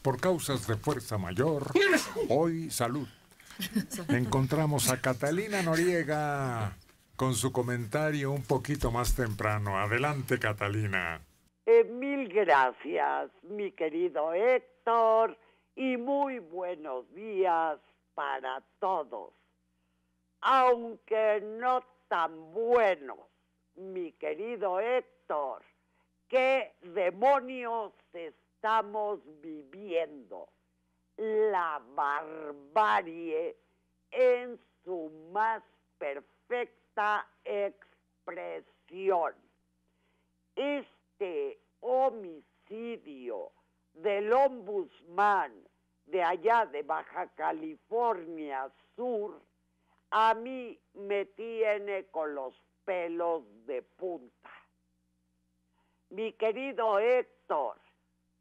Por causas de fuerza mayor, hoy salud. Encontramos a Catalina Noriega con su comentario un poquito más temprano. Adelante, Catalina. Mil gracias, mi querido Héctor, y muy buenos días para todos. Aunque no tan buenos, mi querido Héctor, ¿qué demonios estamos viviendo? La barbarie en su más perfecta expresión. Este homicidio del ombudsman de allá de Baja California Sur a mí me tiene con los pelos de punta. Mi querido Héctor,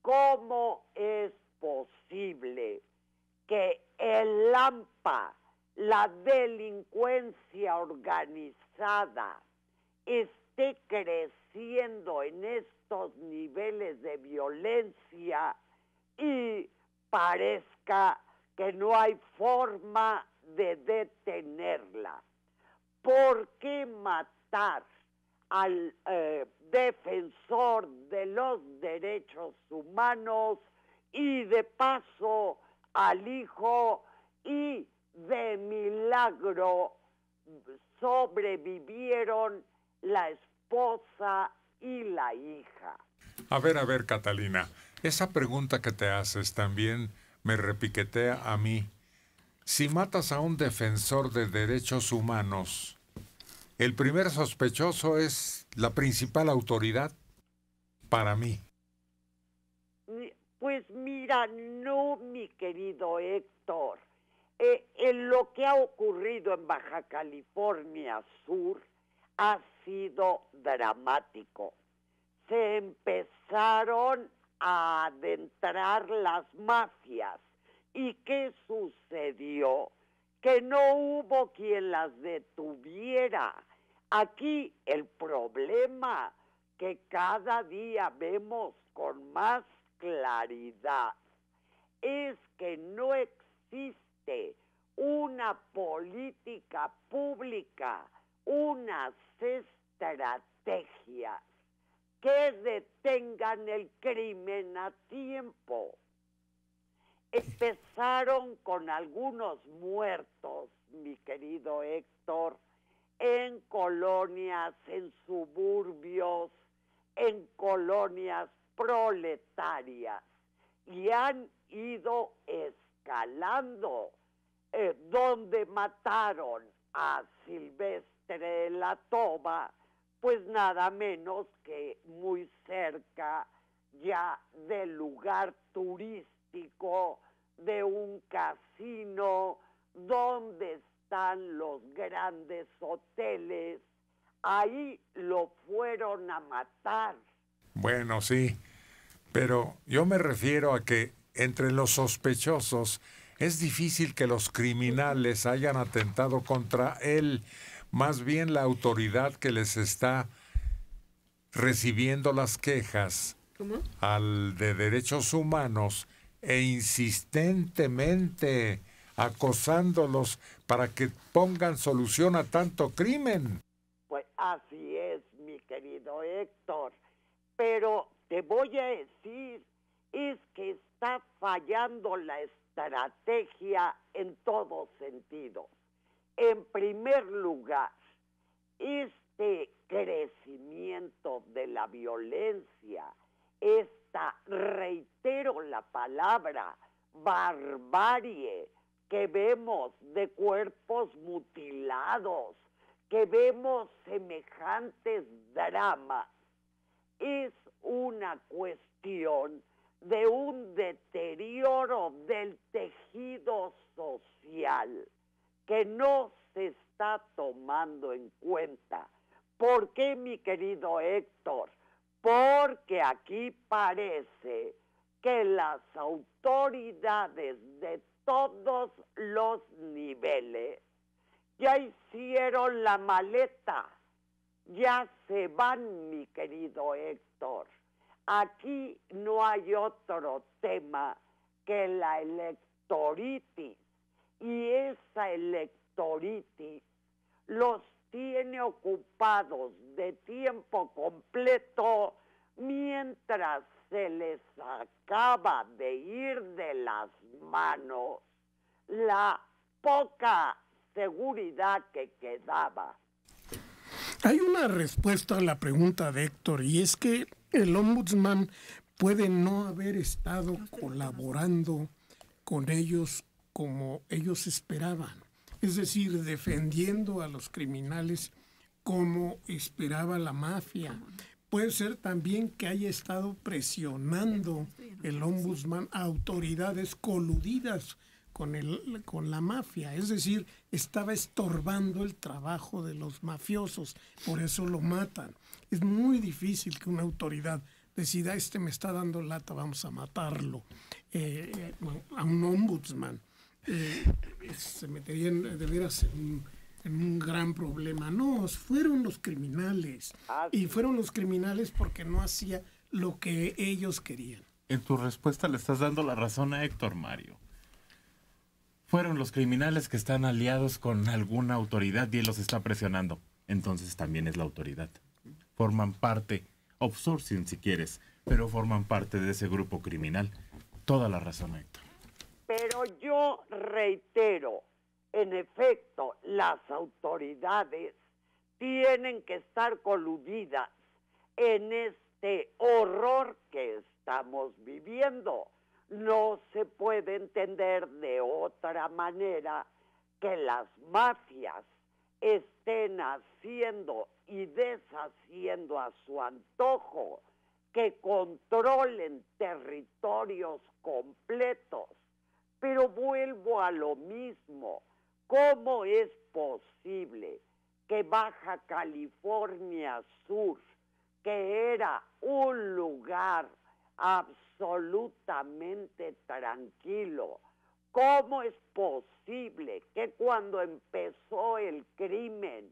¿cómo es posible que el AMPA, la delincuencia organizada, esté creciendo en estos niveles de violencia y parezca que no hay forma de detenerla? ¿Por qué matar al defensor de los derechos humanos y de paso al hijo, y de milagro sobrevivieron la esposa y la hija? A ver, Catalina, esa pregunta que te haces también me repiquetea a mí. Si matas a un defensor de derechos humanos, el primer sospechoso es la principal autoridad para mí. Pues mira, no, mi querido Héctor. En lo que ha ocurrido en Baja California Sur ha sido dramático. Se empezaron a adentrar las mafias. ¿Y qué sucedió? Que no hubo quien las detuviera. Aquí el problema que cada día vemos con más claridad es que no existe una política pública, unas estrategias que detengan el crimen a tiempo. Empezaron con algunos muertos, mi querido Héctor, en colonias, en suburbios, en colonias proletarias, y han ido escalando, donde mataron a Silvestre de la Toba, pues nada menos que muy cerca ya del lugar turístico de un casino donde están los grandes hoteles. Ahí lo fueron a matar. Bueno, sí, pero yo me refiero a que entre los sospechosos es difícil que los criminales hayan atentado contra él. Más bien la autoridad que les está recibiendo las quejas al de derechos humanos e insistentemente acosándolos para que pongan solución a tanto crimen. Pues así es, mi querido Héctor. Pero te voy a decir, es que está fallando la estrategia en todos sentidos. En primer lugar, este crecimiento de la violencia, esta, reitero la palabra, barbarie que vemos de cuerpos mutilados, que vemos semejantes dramas, es una cuestión de un deterioro del tejido social que no se está tomando en cuenta. ¿Por qué, mi querido Héctor? Porque aquí parece que las autoridades de todos los niveles ya hicieron la maleta, ya se van, mi querido Héctor. Aquí no hay otro tema que la electoritis, y esa electoritis los tiene ocupados de tiempo completo mientras se les acaba de ir de las manos la poca seguridad que quedaba. Hay una respuesta a la pregunta de Héctor, y es que el ombudsman puede no haber estado colaborando con ellos como ellos esperaban, es decir, defendiendo a los criminales como esperaba la mafia. Puede ser también que haya estado presionando el ombudsman a autoridades coludidas con la mafia, es decir, estaba estorbando el trabajo de los mafiosos, por eso lo matan. Es muy difícil que una autoridad decida, me está dando lata, vamos a matarlo, a un ombudsman. Se metería de veras en un gran problema. No, fueron los criminales, y fueron los criminales porque no hacía lo que ellos querían. En tu respuesta le estás dando la razón a Héctor, Mario. Fueron los criminales que están aliados con alguna autoridad y él los está presionando. Entonces también es la autoridad. Forman parte, outsourcing si quieres, pero forman parte de ese grupo criminal. Toda la razón, Héctor. Pero yo reitero, en efecto, las autoridades tienen que estar coludidas en este horror que estamos viviendo. No se puede entender de otra manera que las mafias estén haciendo y deshaciendo a su antojo, que controlen territorios completos. Pero vuelvo a lo mismo. ¿Cómo es posible que Baja California Sur, que era un lugar absolutamente tranquilo, cómo es posible que cuando empezó el crimen,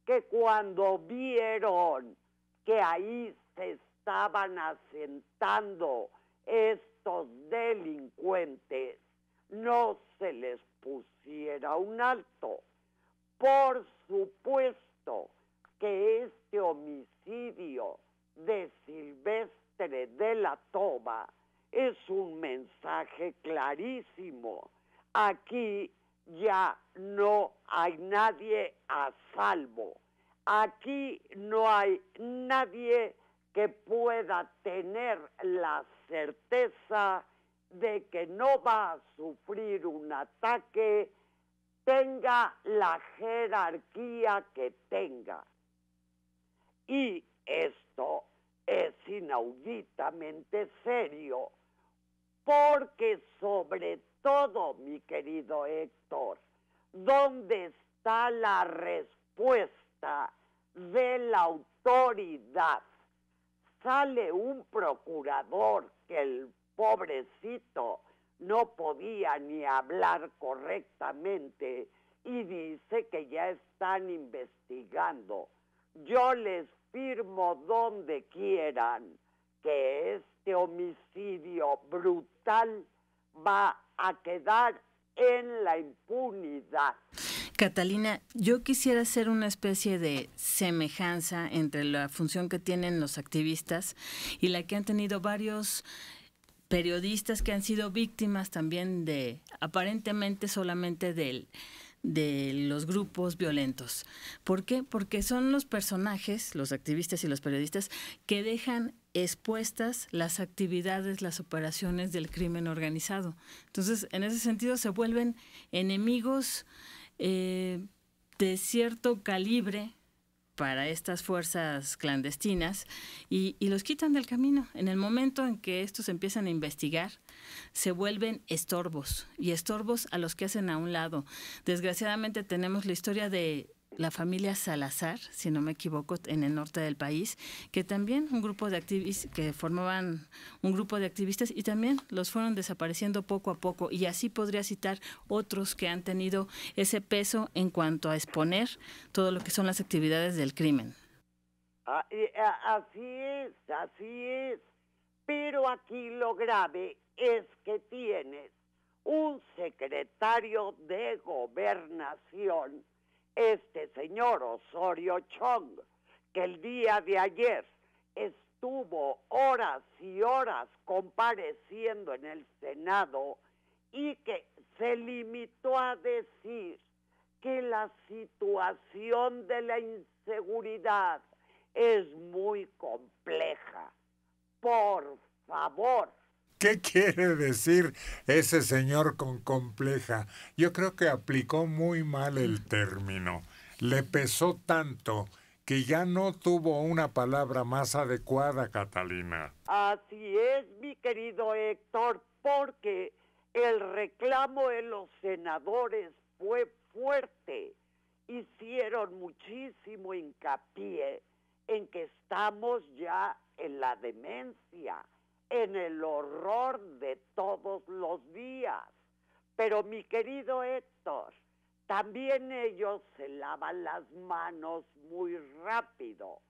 que cuando vieron que ahí se estaban asentando estos delincuentes, no se les pusiera un alto? Por supuesto que este homicidio de Silvestre de la Toba es un mensaje clarísimo. Aquí ya no hay nadie a salvo. Aquí no hay nadie que pueda tener la certeza de que no va a sufrir un ataque, tenga la jerarquía que tenga. Y esto es inauditamente serio, porque sobre todo, mi querido Héctor, ¿dónde está la respuesta de la autoridad? Sale un procurador que el pobrecito no podía ni hablar correctamente y dice que ya están investigando. Yo les firmo donde quieran que este homicidio brutal va a quedar en la impunidad. Catalina, yo quisiera hacer una especie de semejanza entre la función que tienen los activistas y la que han tenido varios periodistas que han sido víctimas también de, aparentemente solamente de los grupos violentos. ¿Por qué? Porque son los personajes, los activistas y los periodistas, que dejan expuestas las actividades, las operaciones del crimen organizado. Entonces, en ese sentido, se vuelven enemigos de cierto calibre para estas fuerzas clandestinas y los quitan del camino. En el momento en que estos empiezan a investigar, se vuelven estorbos, y estorbos a los que hacen a un lado. Desgraciadamente tenemos la historia de la familia Salazar, si no me equivoco, en el norte del país, que también un grupo de activistas, que formaban un grupo de activistas y también los fueron desapareciendo poco a poco, y así podría citar otros que han tenido ese peso en cuanto a exponer todo lo que son las actividades del crimen. Así es, Pero aquí lo grave es que tienes un secretario de Gobernación, este señor Osorio Chong, que el día de ayer estuvo horas y horas compareciendo en el Senado y que se limitó a decir que la situación de la inseguridad es muy compleja. Por favor. ¿Qué quiere decir ese señor con compleja? Yo creo que aplicó muy mal el término. Le pesó tanto que ya no tuvo una palabra más adecuada, Catalina. Así es, mi querido Héctor, porque el reclamo de los senadores fue fuerte. Hicieron muchísimo hincapié en que estamos ya en la demencia, en el horror de todos los días. Pero mi querido Héctor, también ellos se lavan las manos muy rápido.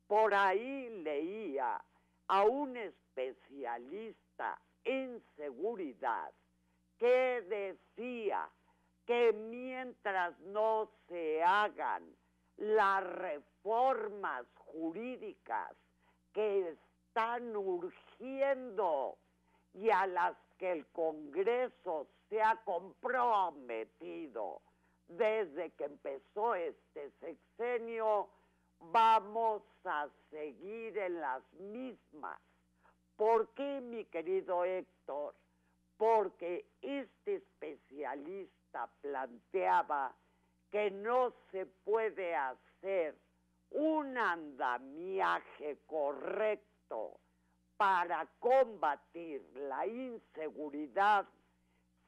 Por ahí leía a un especialista en seguridad que decía que mientras no se hagan las reformas jurídicas que están urgiendo y a las que el Congreso se ha comprometido desde que empezó este sexenio, vamos a seguir en las mismas. ¿Por qué, mi querido Héctor? Porque este especialista planteaba que no se puede hacer un andamiaje correcto para combatir la inseguridad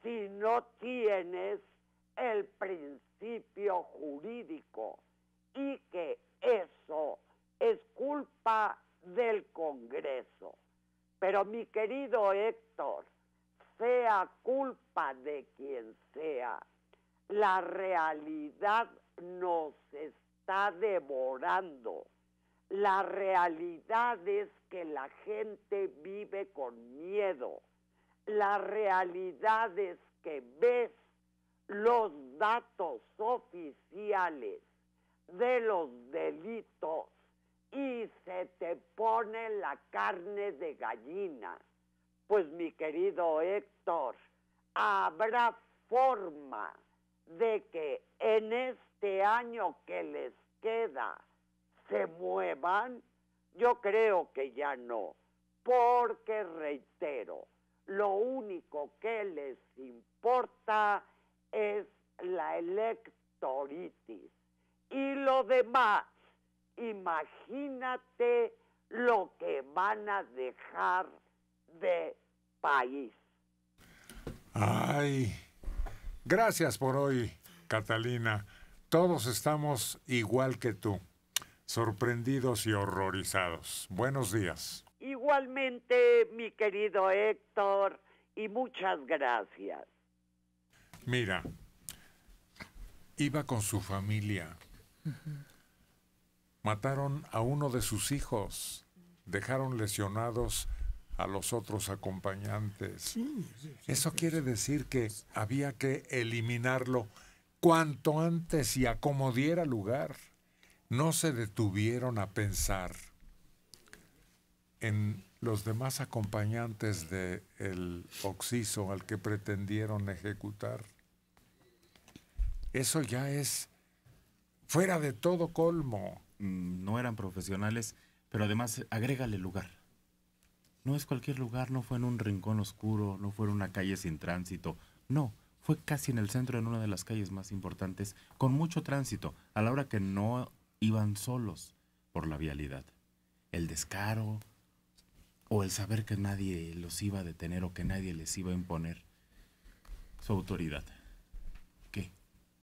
si no tienes el principio jurídico, y que eso es culpa del Congreso. Pero mi querido Héctor, sea culpa de quien sea, la realidad nos está devorando. La realidad es que la gente vive con miedo. La realidad es que ves los datos oficiales de los delitos y se te pone la carne de gallina. Pues mi querido Héctor, habrá forma de que en este año que les queda se muevan. Yo creo que ya no, porque reitero, lo único que les importa es la electoritis. Y lo demás, imagínate lo que van a dejar de país. Ay, gracias por hoy, Catalina. Todos estamos igual que tú, sorprendidos y horrorizados. Buenos días. Igualmente, mi querido Héctor, y muchas gracias. Mira, iba con su familia. Mataron a uno de sus hijos. Dejaron lesionados a los otros acompañantes. Eso quiere decir que había que eliminarlo cuanto antes y a como diera lugar. No se detuvieron a pensar en los demás acompañantes del occiso al que pretendieron ejecutar. Eso ya es fuera de todo colmo. No eran profesionales, pero además agrégale lugar. No es cualquier lugar, no fue en un rincón oscuro, no fue en una calle sin tránsito, no, fue casi en el centro, en una de las calles más importantes, con mucho tránsito, a la hora que no iban solos por la vialidad. El descaro o el saber que nadie los iba a detener o que nadie les iba a imponer su autoridad.